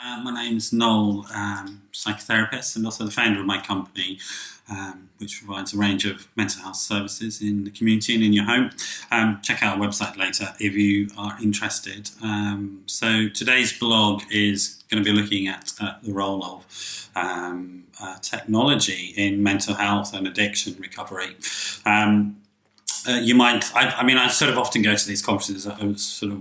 My name's Noel, psychotherapist, and also the founder of my company, which provides a range of mental health services in the community and in your home. Check out our website later if you are interested. So today's blog is going to be looking at the role of technology in mental health and addiction recovery. I sort of often go to these conferences. I was sort of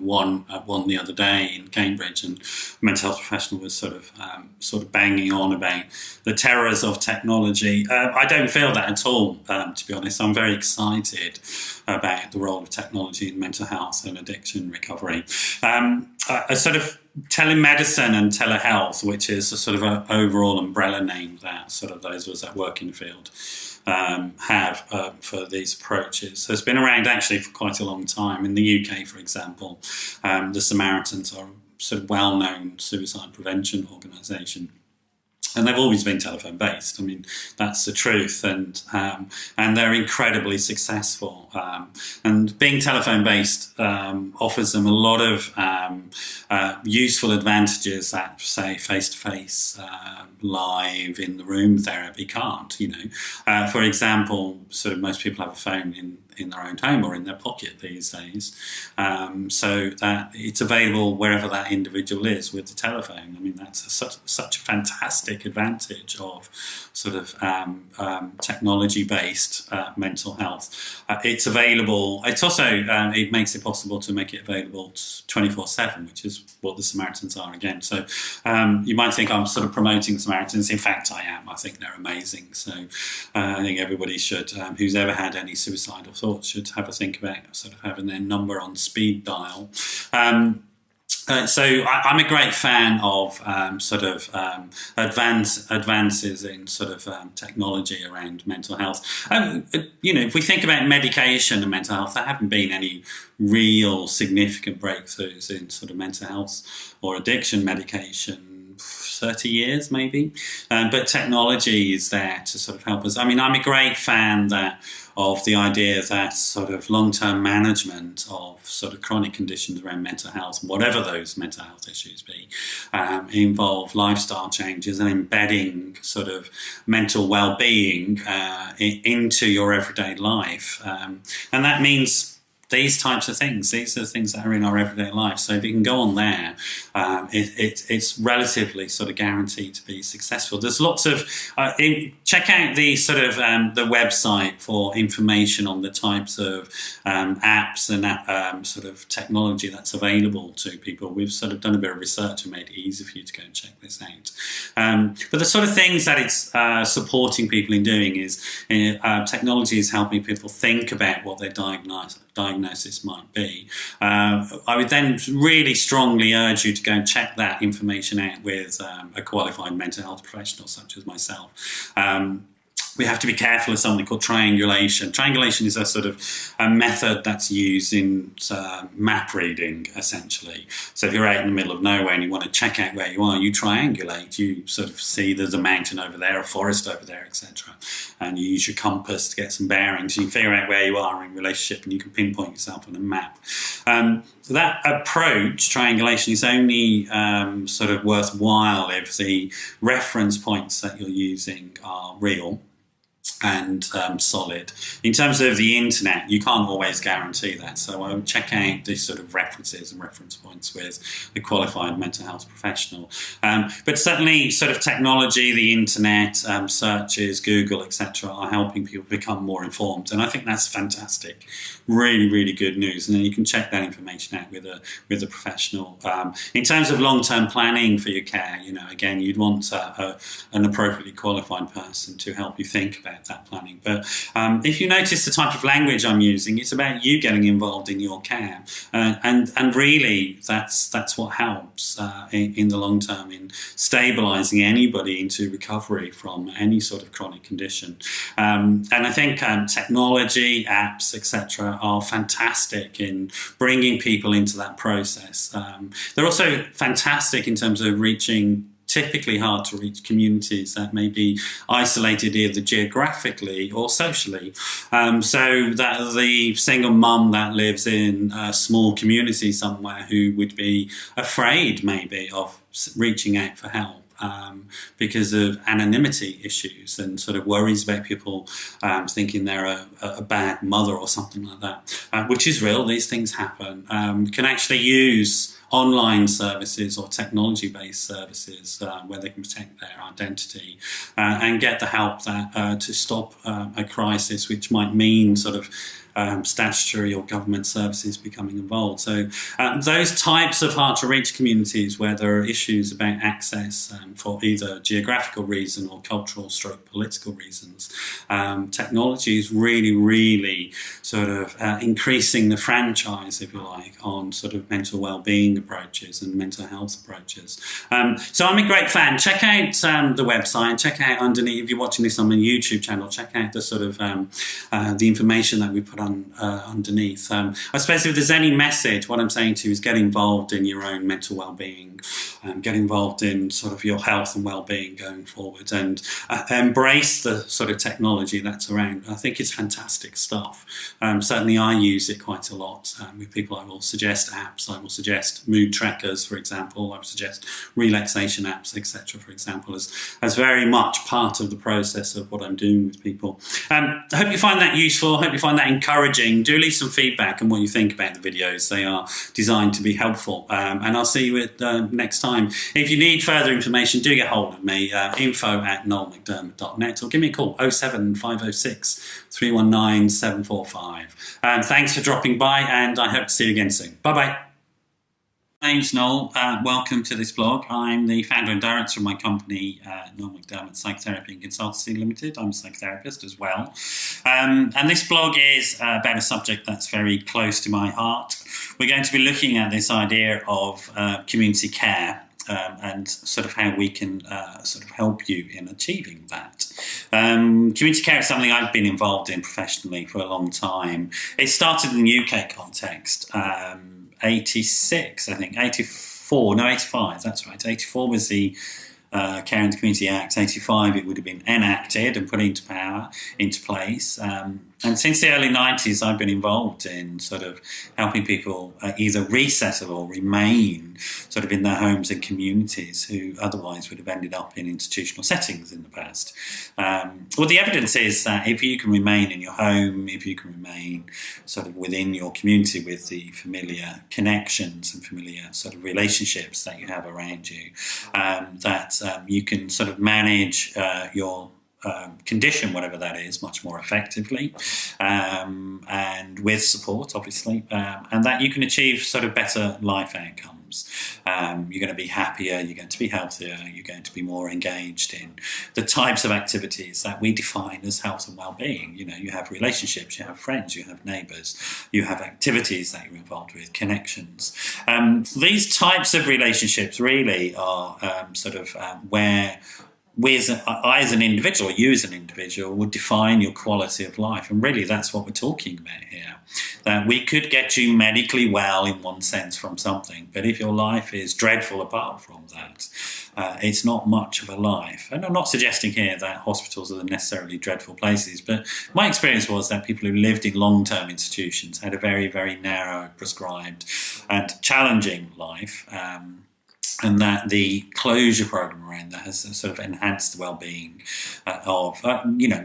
at one the other day in Cambridge, and a mental health professional was sort of banging on about the terrors of technology. I don't feel that at all, to be honest. I'm very excited about the role of technology in mental health and addiction recovery. A sort of telemedicine and telehealth, which is a sort of an overall umbrella name that sort of those of us that work in the field have for these approaches. So it's been around actually for quite a long time. In the UK, for example, the Samaritans are a sort of well-known suicide prevention organisation. And they've always been telephone based. I mean, that's the truth, and they're incredibly successful. And being telephone based offers them a lot of useful advantages that, say, face to face, live in the room therapy can't. For example, sort of most people have a phone in their own home or in their pocket these days, so that it's available wherever that individual is with the telephone. I mean, that's such a fantastic advantage of sort of technology-based mental health. It's available. It's also it makes it possible to make it available 24/7, which is what the Samaritans are again. So you might think I'm sort of promoting the Samaritans. In fact, I am. I think they're amazing. So I think everybody should, who's ever had any suicidal thoughts, should have a think about sort of having their number on speed dial. So I'm a great fan of advances in sort of technology around mental health. If we think about medication and mental health, there haven't been any real significant breakthroughs in sort of mental health or addiction medication. 30 years maybe, but technology is there to sort of help us. I mean, I'm a great fan of the idea that sort of long-term management of sort of chronic conditions around mental health, whatever those mental health issues be, involve lifestyle changes and embedding sort of mental well-being into your everyday life, and that means these types of things. These are the things that are in our everyday life. So if you can go on there, it's relatively sort of guaranteed to be successful. There's lots of check out the sort of the website for information on the types of apps and sort of technology that's available to people. We've sort of done a bit of research and made it easy for you to go and check this out. But the sort of things that it's supporting people in doing is technology is helping people think about what their diagnosis might be. I would then really strongly urge you to go and check that information out with a qualified mental health professional such as myself. We have to be careful of something called triangulation. Triangulation is a sort of a method that's used in map reading, essentially. So if you're out in the middle of nowhere and you want to check out where you are, you triangulate. You sort of see there's a mountain over there, a forest over there, etc. And you use your compass to get some bearings. You can figure out where you are in relationship, and you can pinpoint yourself on a map. That approach, triangulation, is only sort of worthwhile if the reference points that you're using are real and solid. In terms of the internet, you can't always guarantee that. So I would check out these sort of references and reference points with a qualified mental health professional. But certainly sort of technology, the internet, searches, Google, etc. are helping people become more informed. And I think that's fantastic. Really, really good news. And then you can check that information out with a professional. In terms of long-term planning for your care, again, you'd want an appropriately qualified person to help you think about that planning. But if you notice the type of language I'm using, it's about you getting involved in your care, and really that's what helps in the long term in stabilising anybody into recovery from any sort of chronic condition. And I think technology, apps, etc. are fantastic in bringing people into that process. They're also fantastic in terms of reaching typically hard to reach communities that may be isolated either geographically or socially. So that the single mum that lives in a small community somewhere who would be afraid maybe of reaching out for help because of anonymity issues and sort of worries about people thinking they're a bad mother or something like that, which is real. These things happen. Can actually use online services or technology-based services where they can protect their identity and get the help that to stop a crisis, which might mean sort of statutory or government services becoming involved. So those types of hard-to-reach communities where there are issues about access for either geographical reason or cultural stroke political reasons, technology is really, really sort of increasing the franchise, if you like, on sort of mental well-being approaches and mental health approaches. So I'm a great fan. Check out the website, check out underneath, if you're watching this on my YouTube channel, check out the sort of the information that we put on underneath. I suppose if there's any message, what I'm saying to you is get involved in your own mental well-being, get involved in sort of your health and well-being going forward, and embrace the sort of technology that's around. I think it's fantastic stuff. Certainly I use it quite a lot with people. I will suggest apps, I will suggest mood trackers, for example, I will suggest relaxation apps, etc., for example, as very much part of the process of what I'm doing with people. I hope you find that useful, I hope you find that encouraging. Do leave some feedback on what you think about the videos. They are designed to be helpful, and I'll see you at next time. If you need further information, do get hold of me, info@noelmcdermott.net, or give me a call, 07506 319 745. Thanks for dropping by, and I hope to see you again soon. Bye-bye. My name's Noel. Welcome to this blog. I'm the founder and director of my company, Noel McDermott Psychotherapy and Consultancy Limited. I'm a psychotherapist as well. And this blog is about a subject that's very close to my heart. We're going to be looking at this idea of community care and sort of how we can sort of help you in achieving that. Community care is something I've been involved in professionally for a long time. It started in the UK context. 86, I think, 84, no, 85, that's right. 84 was the Care in the Community Act. 85, it would have been enacted and put into place. And since the early 90s, I've been involved in sort of helping people either resettle or remain sort of in their homes and communities who otherwise would have ended up in institutional settings in the past. Well, the evidence is that if you can remain in your home, if you can remain sort of within your community with the familiar connections and familiar sort of relationships that you have around you, that you can sort of manage your condition, whatever that is, much more effectively, and with support, obviously, and that you can achieve sort of better life outcomes. You're going to be happier, you're going to be healthier, you're going to be more engaged in the types of activities that we define as health and well-being. You know, you have relationships, you have friends, you have neighbours, you have activities that you're involved with, connections. These types of relationships really are sort of where I as an individual, you as an individual, would define your quality of life. And really that's what we're talking about here. That we could get you medically well in one sense from something, but if your life is dreadful apart from that, it's not much of a life. And I'm not suggesting here that hospitals are necessarily dreadful places, but my experience was that people who lived in long-term institutions had a very, very narrow, prescribed and challenging life, and that the closure program around that has sort of enhanced the well-being of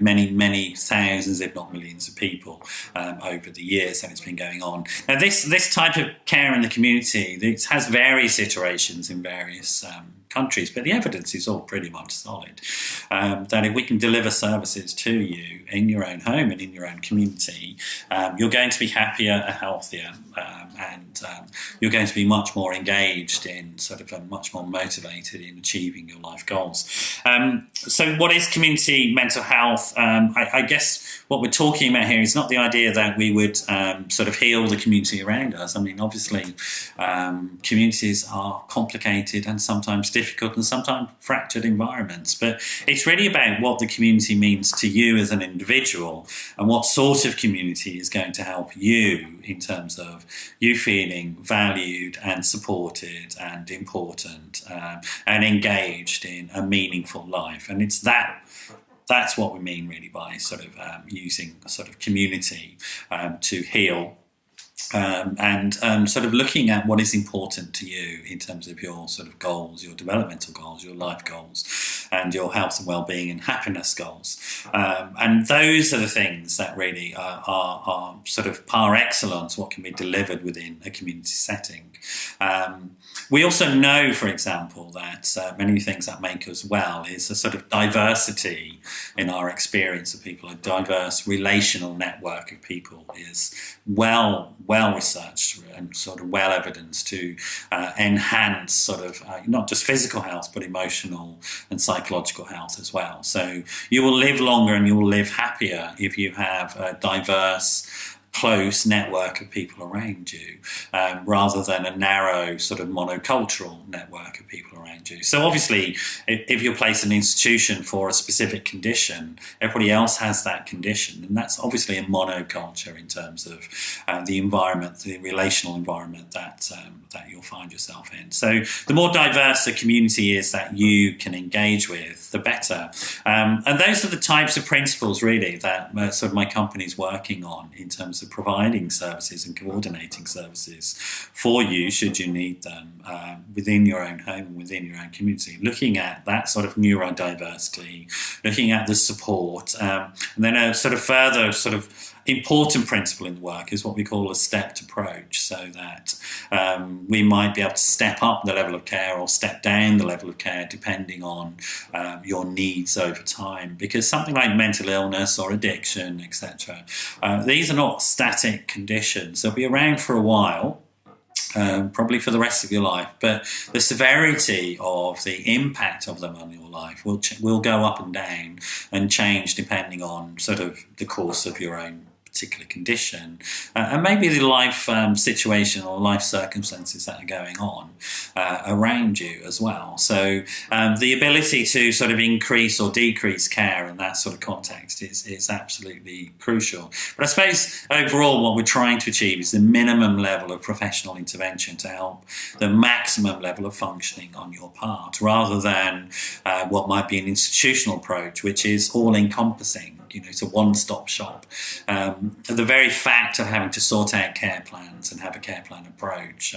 many, many thousands, if not millions, of people over the years that it's been going on. Now, this type of care in the community, it has various iterations in various countries, but the evidence is all pretty much solid. That if we can deliver services to you in your own home and in your own community, you're going to be happier, healthier, and you're going to be much more engaged in sort of much more motivated in achieving your life goals. So what is community mental health? I guess what we're talking about here is not the idea that we would sort of heal the community around us. I mean, obviously, communities are complicated and sometimes difficult difficult and sometimes fractured environments. But it's really about what the community means to you as an individual and what sort of community is going to help you in terms of you feeling valued and supported and important and engaged in a meaningful life. And it's that's what we mean really by sort of using sort of community to heal. And sort of looking at what is important to you in terms of your sort of goals, your developmental goals, your life goals, and your health and well-being and happiness goals. And those are the things that really are sort of par excellence what can be delivered within a community setting. We also know, for example, that many things that make us well is a sort of diversity in our experience of people. A diverse relational network of people is well researched and sort of well evidenced to enhance sort of not just physical health but emotional and psychological health as well. So you will live longer and you will live happier if you have a diverse, close network of people around you, rather than a narrow sort of monocultural network of people around you. So obviously, if you're placed in an institution for a specific condition, everybody else has that condition, and that's obviously a monoculture in terms of the environment, the relational environment that you'll find yourself in. So the more diverse the community is that you can engage with, the better. And those are the types of principles really that sort of my company's working on in terms of providing services and coordinating services for you should you need them within your own home and within your own community, looking at that sort of neurodiversity, looking at the support, and then a sort of further sort of important principle in the work is what we call a stepped approach, so that we might be able to step up the level of care or step down the level of care depending on your needs over time, because something like mental illness or addiction, etc., these are not static conditions. They'll be around for a while, probably for the rest of your life, but the severity of the impact of them on your life will go up and down and change depending on sort of the course of your own particular condition, and maybe the life situation or life circumstances that are going on around you as well. So the ability to sort of increase or decrease care in that sort of context is absolutely crucial. But I suppose overall what we're trying to achieve is the minimum level of professional intervention to help the maximum level of functioning on your part, rather than what might be an institutional approach, which is all-encompassing. It's a one-stop shop. The very fact of having to sort out care plans and have a care plan approach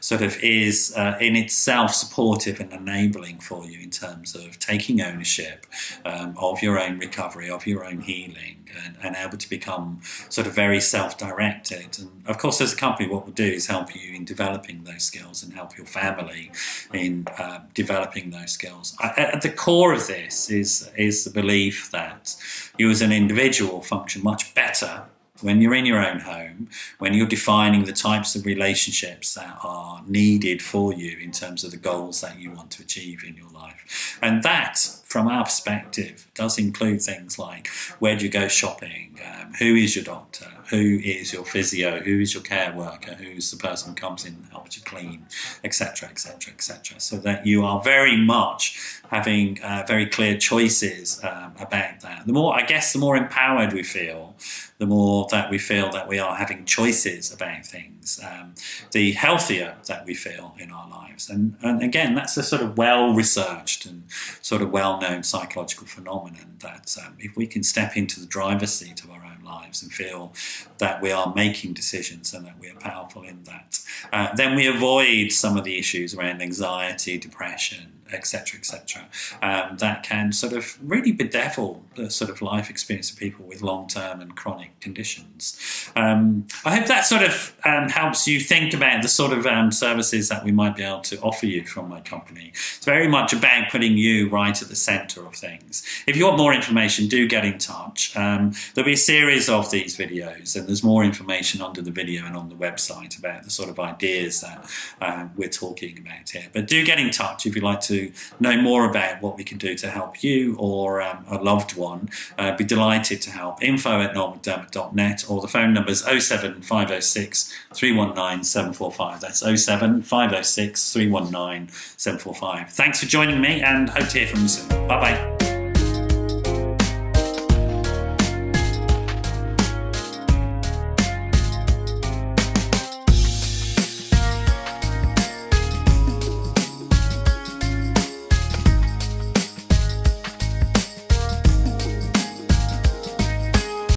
sort of is in itself supportive and enabling for you in terms of taking ownership of your own recovery, of your own healing, and able to become sort of very self-directed. And of course, as a company, what we'll do is help you in developing those skills and help your family in developing those skills. At the core of this is the belief that you as an individual function much better when you're in your own home, when you're defining the types of relationships that are needed for you in terms of the goals that you want to achieve in your life. And that, from our perspective, does include things like where do you go shopping, who is your doctor, who is your physio, who is your care worker, who's the person who comes in and helps you clean, etc., etc., etc. So that you are very much having very clear choices about that. The more empowered we feel, the more that we feel that we are having choices about things, the healthier that we feel in our lives. And again, that's a sort of well-researched and sort of well-known psychological phenomenon that if we can step into the driver's seat of our own lives and feel that we are making decisions and that we are powerful in that, then we avoid some of the issues around anxiety, depression, etc., etc., that can sort of really bedevil the sort of life experience of people with long-term and chronic conditions. I hope that sort of helps you think about the sort of services that we might be able to offer you from my company. It's very much about putting you right at the centre of things. If you want more information, do get in touch. There'll be a series of these videos, and there's more information under the video and on the website about the sort of ideas that we're talking about here. But do get in touch if you'd like to to know more about what we can do to help you or a loved one, be delighted to help. info@normalderma.net, or the phone number is 07506 319 745. That's 07506 319 745. Thanks for joining me, and hope to hear from you soon. Bye-bye.